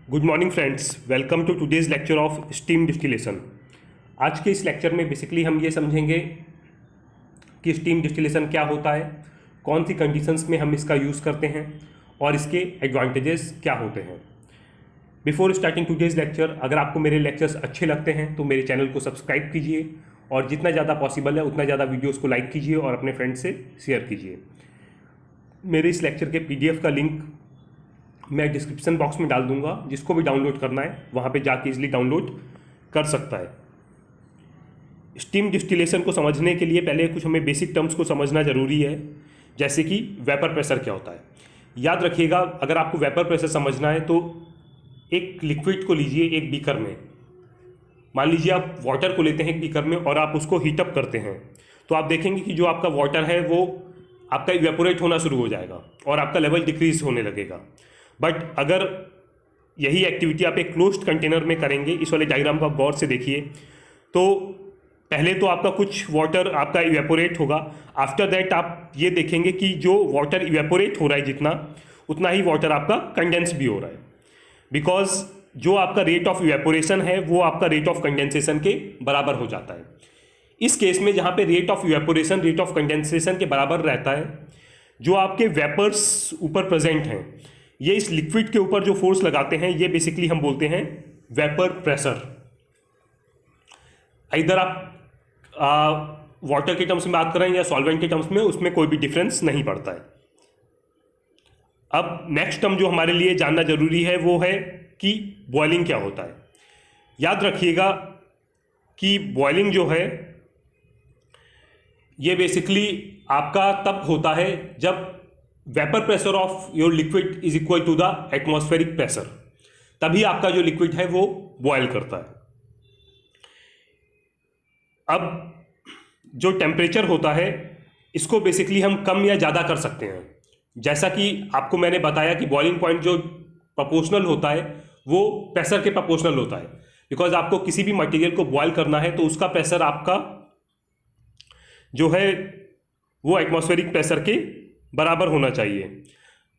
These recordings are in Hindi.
Good morning friends, welcome to today's lecture of steam distillation. आज के इस लेक्चर में बेसिकली हम ये समझेंगे कि स्टीम डिस्टिलेशन क्या होता है, कौन सी कंडीशंस में हम इसका यूज़ करते हैं और इसके एडवांटेजेस क्या होते हैं। बिफोर स्टार्टिंग टुडेज लेक्चर, अगर आपको मेरे लेक्चर्स अच्छे लगते हैं तो मेरे चैनल को सब्सक्राइब कीजिए और जितना ज़्यादा पॉसिबल है उतना ज़्यादा वीडियोज़ को लाइक कीजिए और अपने फ्रेंड्स से शेयर कीजिए। मेरे इस लेक्चर के PDF का लिंक मैं डिस्क्रिप्शन बॉक्स में डाल दूंगा, जिसको भी डाउनलोड करना है वहाँ पे जाके इजीली डाउनलोड कर सकता है। स्टीम डिस्टिलेशन को समझने के लिए पहले कुछ हमें बेसिक टर्म्स को समझना ज़रूरी है, जैसे कि वेपर प्रेशर क्या होता है। याद रखिएगा, अगर आपको वेपर प्रेशर समझना है तो एक लिक्विड को लीजिए एक बीकर में। मान लीजिए आप वाटर को लेते हैं एक बीकर में और आप उसको हीटअप करते हैं, तो आप देखेंगे कि जो आपका वाटर है वो आपका इवेपोरेट होना शुरू हो जाएगा और आपका लेवल डिक्रीज होने लगेगा। बट अगर यही एक्टिविटी आप एक क्लोज्ड कंटेनर में करेंगे, इस वाले डायग्राम को आप गौर से देखिए, तो पहले तो आपका कुछ वाटर आपका इवेपोरेट होगा। आफ्टर दैट आप ये देखेंगे कि जो वाटर इवेपोरेट हो रहा है जितना, उतना ही वाटर आपका कंडेंस भी हो रहा है, बिकॉज जो आपका रेट ऑफ इवेपोरेशन है वो आपका रेट ऑफ कंडेंसेशन के बराबर हो जाता है। इस केस में जहाँ पे rate of evaporation rate of condensation के बराबर रहता है, जो आपके वेपर्स ऊपर प्रेजेंट हैं ये इस लिक्विड के ऊपर जो फोर्स लगाते हैं ये बेसिकली हम बोलते हैं वेपर प्रेशर। इधर आप वाटर के टर्म्स में बात कर रहे हैं या सॉल्वेंट के टर्म्स में, उसमें कोई भी डिफरेंस नहीं पड़ता है। अब नेक्स्ट टर्म जो हमारे लिए जानना जरूरी है वो है कि बॉइलिंग क्या होता है। याद रखिएगा कि बॉइलिंग जो है ये बेसिकली आपका तब होता है जब vapour pressure of your liquid is equal to the atmospheric pressure, तभी आपका जो लिक्विड है वो बॉयल करता है। अब जो टेम्परेचर होता है इसको बेसिकली हम कम या ज़्यादा कर सकते हैं। जैसा कि आपको मैंने बताया कि बॉइलिंग पॉइंट जो प्रोपोर्शनल होता है वो प्रेशर के प्रोपोर्शनल होता है, बिकॉज आपको किसी भी मटेरियल को बॉयल करना है तो उसका प्रेशर आपका जो है वो एटमॉस्फेरिक प्रेशर के बराबर होना चाहिए।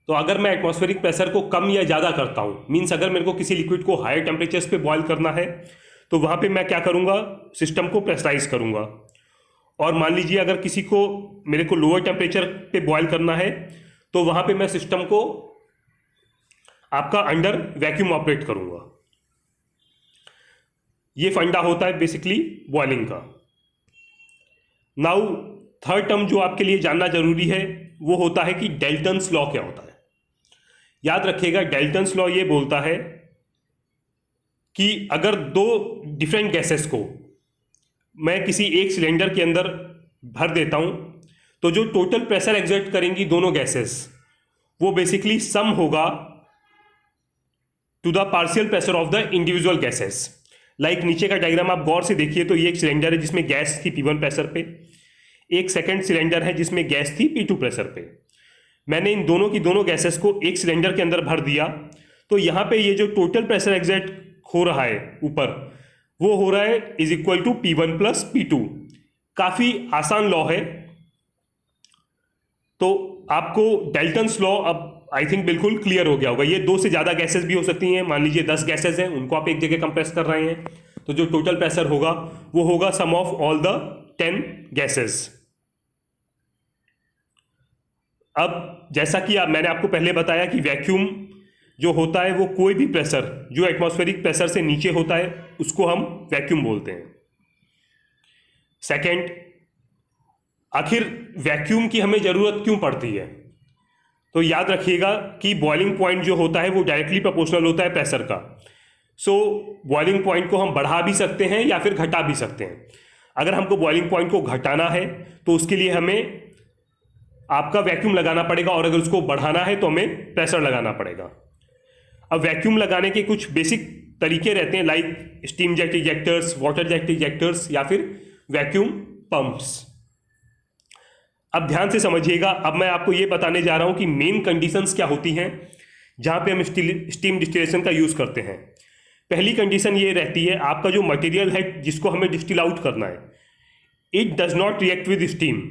तो अगर मैं एटमॉस्फेरिक प्रेशर को कम या ज़्यादा करता हूँ, मीन्स अगर मेरे को किसी लिक्विड को हायर टेम्परेचर्स पे बॉयल करना है तो वहाँ पे मैं क्या करूँगा, सिस्टम को प्रेशराइज करूँगा। और मान लीजिए अगर किसी को मेरे को लोअर टेम्परेचर पे बॉयल करना है तो वहाँ पे मैं सिस्टम को आपका अंडर वैक्यूम ऑपरेट करूँगा। ये फंडा होता है बेसिकली बॉइलिंग का। नाउ थर्ड टर्म जो आपके लिए जानना जरूरी है वो होता है कि डाल्टन्स लॉ क्या होता है। याद रखिएगा, डाल्टन्स लॉ ये बोलता है कि अगर दो डिफरेंट गैसेस को मैं किसी एक सिलेंडर के अंदर भर देता हूं तो जो टोटल प्रेशर एक्सर्ट करेंगी दोनों गैसेस वो बेसिकली सम होगा to the partial pressure of the individual gases. Like नीचे का डायग्राम आप गौर से देखिए तो ये एक सिलेंडर है जिसमें गैस थी P1 प्रेशर पे, एक सेकंड सिलेंडर है जिसमें गैस थी P2 प्रेशर पे। मैंने इन दोनों की दोनों गैसेस को एक सिलेंडर के अंदर भर दिया तो यहाँ पे ये जो टोटल प्रेशर एक्सर्ट हो रहा है ऊपर वो हो रहा है is equal to P1 plus P2। काफ़ी आसान लॉ है। तो आपको डाल्टन्स लॉ अब आई थिंक बिल्कुल क्लियर हो गया होगा। ये दो से ज़्यादा गैसेस भी हो सकती हैं। मान लीजिए 10 गैसेस हैं, उनको आप एक जगह कंप्रेस कर रहे हैं तो जो टोटल प्रेशर होगा वो होगा सम ऑफ ऑल द 10 गैसेस। अब जैसा कि मैंने आपको पहले बताया कि वैक्यूम जो होता है वो कोई भी प्रेशर जो एटमॉस्फेरिक प्रेशर से नीचे होता है उसको हम वैक्यूम बोलते हैं। सेकंड, आखिर वैक्यूम की हमें ज़रूरत क्यों पड़ती है? तो याद रखिएगा कि बॉइलिंग पॉइंट जो होता है वो डायरेक्टली प्रोपोर्शनल होता है प्रेशर का। सो बॉइलिंग पॉइंट को हम बढ़ा भी सकते हैं या फिर घटा भी सकते हैं। अगर हमको बॉइलिंग पॉइंट को घटाना है तो उसके लिए हमें आपका वैक्यूम लगाना पड़ेगा, और अगर उसको बढ़ाना है तो हमें प्रेशर लगाना पड़ेगा। अब वैक्यूम लगाने के कुछ बेसिक तरीके रहते हैं, like steam jet ejectors, water jet ejectors या फिर वैक्यूम पंप्स। अब ध्यान से समझिएगा, अब मैं आपको ये बताने जा रहा हूँ कि मेन कंडीशंस क्या होती हैं जहाँ पे हम स्टीम डिस्टिलेशन का यूज़ करते हैं। पहली कंडीशन ये रहती है, आपका जो मटेरियल है जिसको हमें डिस्टिल आउट करना है, it does not react with steam.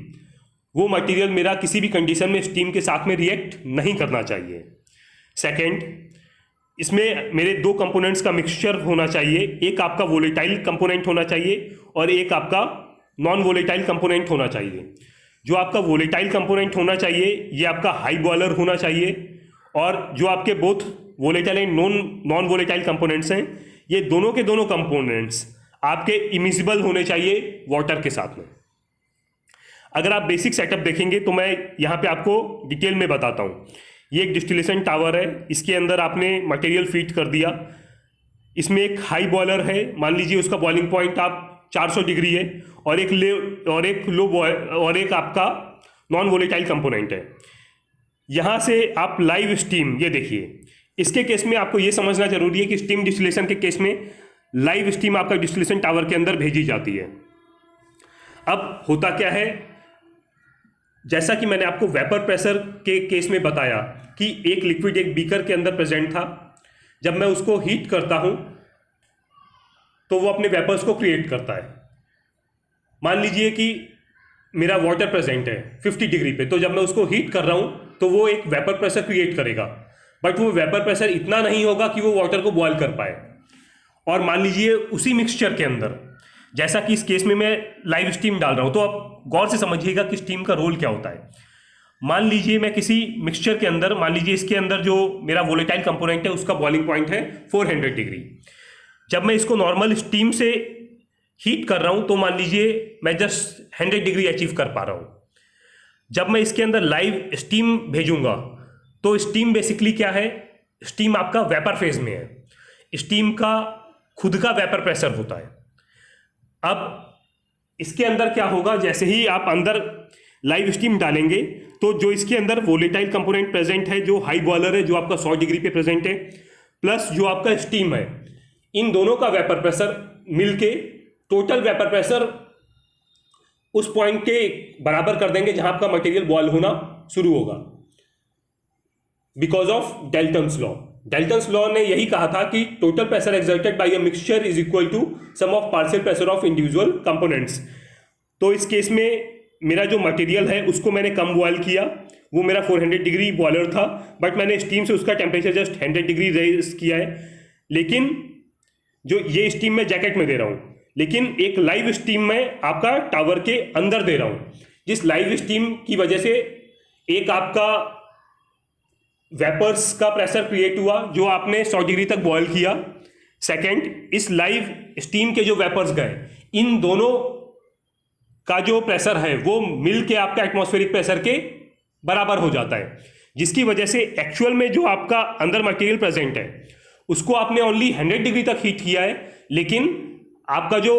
वो मटेरियल मेरा किसी भी कंडीशन में स्टीम के साथ में रिएक्ट नहीं करना चाहिए। सेकेंड, इसमें मेरे दो कंपोनेंट्स का मिक्सचर होना चाहिए, एक आपका वोलेटाइल कंपोनेंट होना चाहिए और एक आपका नॉन वोलेटाइल कंपोनेंट होना चाहिए। जो आपका वोलेटाइल कंपोनेंट होना चाहिए ये आपका हाई बॉयलर होना चाहिए, और जो आपके both volatile and non volatile components हैं ये दोनों के दोनों कंपोनेंट्स आपके इमिसिबल होने चाहिए वाटर के साथ में। अगर आप बेसिक सेटअप देखेंगे तो मैं यहाँ पे आपको डिटेल में बताता हूँ। ये एक डिस्टिलेशन टावर है, इसके अंदर आपने मटेरियल फीड कर दिया, इसमें एक हाई बॉयलर है, मान लीजिए उसका बॉइलिंग पॉइंट आप 400 डिग्री है, और एक लो और एक आपका नॉन वोलेटाइल कंपोनेंट है। यहाँ से आप लाइव स्टीम, ये देखिए इसके केस में आपको ये समझना जरूरी है कि स्टीम डिस्टिलेशन के केस में लाइव स्टीम आपका डिस्टिलेशन टावर के अंदर भेजी जाती है। अब होता क्या है, जैसा कि मैंने आपको वेपर प्रेशर के केस में बताया कि एक लिक्विड एक बीकर के अंदर प्रेजेंट था, जब मैं उसको हीट करता हूं तो वो अपने वेपर्स को क्रिएट करता है। मान लीजिए कि मेरा वाटर प्रेजेंट है 50 डिग्री पे, तो जब मैं उसको हीट कर रहा हूं तो वो एक वेपर प्रेशर क्रिएट करेगा, बट वो वेपर प्रेशर इतना नहीं होगा कि वो वाटर को बॉयल कर पाए। और मान लीजिए उसी मिक्सचर के अंदर, जैसा कि इस केस में मैं लाइव स्टीम डाल रहा हूं, तो आप गौर से समझिएगा कि स्टीम का रोल क्या होता है। मान लीजिए मैं किसी मिक्सचर के अंदर, मान लीजिए इसके अंदर जो मेरा वोलेटाइल कंपोनेंट है उसका बॉइलिंग पॉइंट है 400 डिग्री। जब मैं इसको नॉर्मल स्टीम से हीट कर रहा हूं तो मान लीजिए मैं जस्ट 100 डिग्री अचीव कर पा रहा हूं। जब मैं इसके अंदर लाइव स्टीम भेजूंगा तो स्टीम बेसिकली क्या है, स्टीम आपका वेपर फेज में है, स्टीम का खुद का वेपर प्रेशर होता है। अब इसके अंदर क्या होगा, जैसे ही आप अंदर लाइव स्टीम डालेंगे तो जो इसके अंदर वोलेटाइल कंपोनेंट प्रेजेंट है, जो हाई बॉयलर है जो आपका 100 डिग्री पे प्रेजेंट है, प्लस जो आपका स्टीम है, इन दोनों का वेपर प्रेशर मिलके टोटल वेपर प्रेशर उस पॉइंट के बराबर कर देंगे जहां आपका मटेरियल बॉयल होना शुरू होगा, because of Dalton's law. Dalton's law ने यही कहा था कि total pressure exerted by a mixture is equal to sum of partial pressure of individual components. तो इस केस में मेरा जो मटेरियल है उसको मैंने कम बॉयल किया, वो मेरा 400 डिग्री बॉयलर था, बट मैंने स्टीम से उसका टेम्परेचर जस्ट 100 डिग्री रेज किया है। लेकिन जो ये स्टीम मैं जैकेट में दे रहा हूँ, लेकिन एक लाइव स्टीम में आपका टावर के अंदर दे रहा हूँ, जिस लाइव स्टीम की वजह से एक आपका वेपर्स का प्रेशर क्रिएट हुआ जो आपने 100 डिग्री तक बॉयल किया। सेकंड, इस लाइव स्टीम के जो वेपर्स गए, इन दोनों का जो प्रेशर है वो मिल के आपका एटमॉस्फेरिक प्रेशर के बराबर हो जाता है, जिसकी वजह से एक्चुअल में जो आपका अंदर मटेरियल प्रेजेंट है उसको आपने ओनली 100 डिग्री तक हीट किया है, लेकिन आपका जो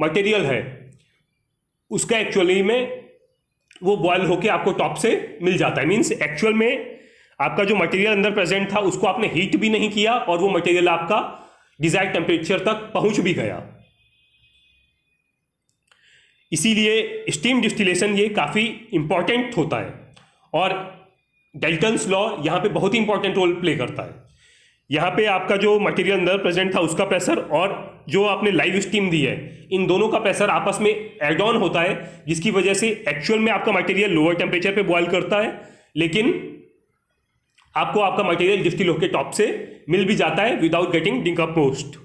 मटेरियल है उसका एक्चुअली में वो बॉयल होके आपको टॉप से मिल जाता है। मीन्स एक्चुअल में आपका जो मटेरियल अंदर प्रेजेंट था उसको आपने हीट भी नहीं किया और वो मटेरियल आपका डिजायर्ड टेम्परेचर तक पहुंच भी गया। इसीलिए स्टीम डिस्टिलेशन ये काफ़ी इंपॉर्टेंट होता है और डेल्टन्स लॉ यहाँ पे बहुत ही इंपॉर्टेंट रोल प्ले करता है। यहाँ पे आपका जो मटेरियल अंदर प्रेजेंट था उसका प्रेशर और जो आपने लाइव स्टीम दी है, इन दोनों का प्रेशर आपस में एड ऑन होता है, जिसकी वजह से एक्चुअल में आपका मटेरियल लोअर टेम्परेचर पे बॉयल करता है, लेकिन आपको आपका मटेरियल डिस्टिल होकर टॉप से मिल भी जाता है विदाउट गेटिंग डिकम्पोज्ड।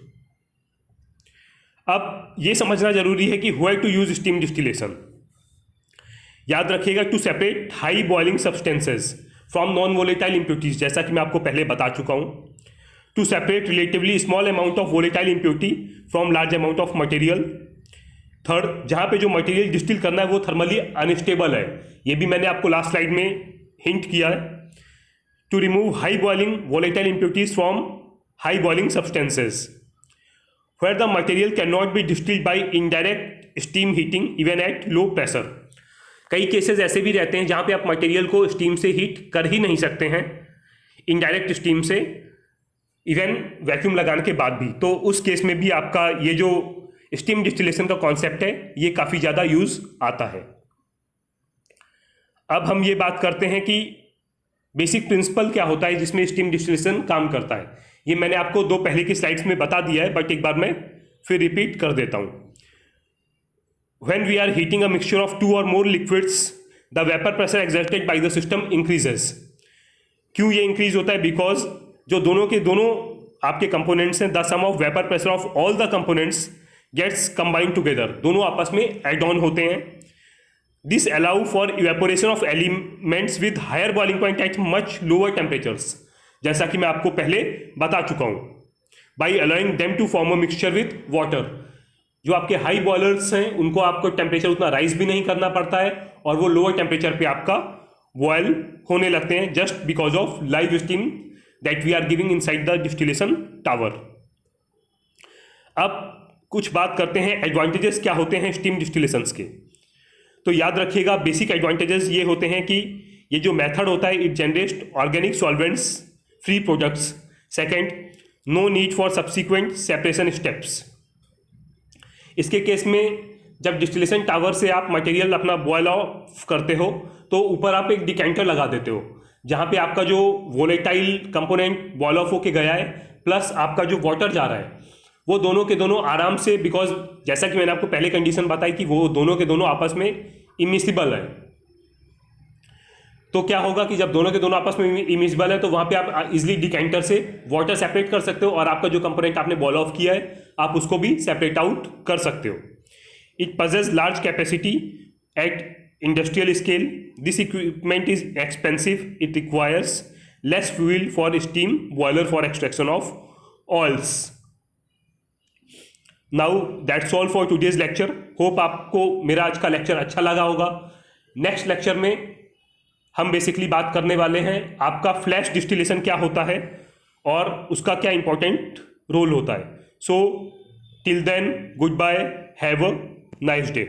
अब ये समझना जरूरी है कि where to use steam distillation. याद रखिएगा, to separate high boiling substances from non volatile impurities, जैसा कि मैं आपको पहले बता चुका हूं। To separate relatively small amount of volatile impurity from large amount of material. Third, जहां पे जो मटेरियल डिस्टिल करना है वो थर्मली अनस्टेबल है, ये भी मैंने आपको लास्ट स्लाइड में हिंट किया है। To remove high boiling volatile impurities from high boiling substances where the material cannot be distilled by indirect steam heating even at low pressure। कई केसेस ऐसे भी रहते हैं जहां पे आप मटेरियल को स्टीम से हीट कर ही नहीं सकते हैं, इनडायरेक्ट स्टीम से, इवन वैक्यूम लगाने के बाद भी। तो उस केस में भी आपका ये जो स्टीम डिस्टिलेशन का कॉन्सेप्ट है ये काफ़ी ज़्यादा यूज आता है। अब हम ये बात करते हैं कि बेसिक प्रिंसिपल क्या होता है जिसमें स्टीम डिस्टिलेशन काम करता है। ये मैंने आपको दो पहले की स्लाइड्स में बता दिया है, बट एक बार मैं फिर रिपीट कर देता हूं। When we are heating a mixture of two or more liquids, the vapor pressure exerted by the system increases। क्यों ये इंक्रीज होता है? बिकॉज जो दोनों के दोनों आपके कंपोनेंट्स हैं, the sum of vapour pressure of all the components gets combined together, दोनों आपस में एड ऑन होते हैं। This allow for evaporation of elements with higher boiling point at much lower temperatures, जैसा कि मैं आपको पहले बता चुका हूं, by allowing them to form a mixture with water. जो आपके हाई बॉयलर्स हैं उनको आपको टेम्परेचर उतना राइज भी नहीं करना पड़ता है और वो लोअर टेम्परेचर पे आपका बॉयल होने लगते हैं, just because of live steam that we are giving inside the distillation tower. अब कुछ बात करते हैं एडवांटेजेस क्या होते हैं स्टीम डिस्टिलेशंस के। तो याद रखिएगा, बेसिक एडवांटेजेस ये होते हैं कि ये जो मेथड होता है it generates organic solvents free products. Second, no need for subsequent separation steps. इसके केस में जब डिस्टिलेशन टावर से आप मटेरियल अपना बॉयल ऑफ करते हो तो ऊपर आप एक डिकेंटर लगा देते हो, जहाँ पे आपका जो वोलेटाइल कंपोनेंट बॉयल ऑफ होके गया है प्लस आपका जो वाटर जा रहा है वो दोनों के दोनों आराम से, बिकॉज जैसा कि मैंने आपको पहले कंडीशन बताई कि वो दोनों के दोनों आपस में इमिसिबल है। तो क्या होगा कि जब दोनों के दोनों आपस में इमिसिबल है तो वहाँ पे आप इजिली डिकेंटर से वाटर सेपरेट कर सकते हो और आपका जो कंपोनेंट आपने बॉयल ऑफ किया है आप उसको भी सेपरेट आउट कर सकते हो। It possess large capacity eight industrial scale. This equipment is expensive, it requires less fuel for steam boiler for extraction of oils. Now that's all for today's lecture. Hope आपको मेरा आज का लेक्चर अच्छा लगा होगा। नेक्स्ट लेक्चर में हम बेसिकली बात करने वाले हैं आपका फ्लैश डिस्टिलेशन क्या होता है और उसका क्या इंपॉर्टेंट रोल होता है। So till then, goodbye, have a nice day.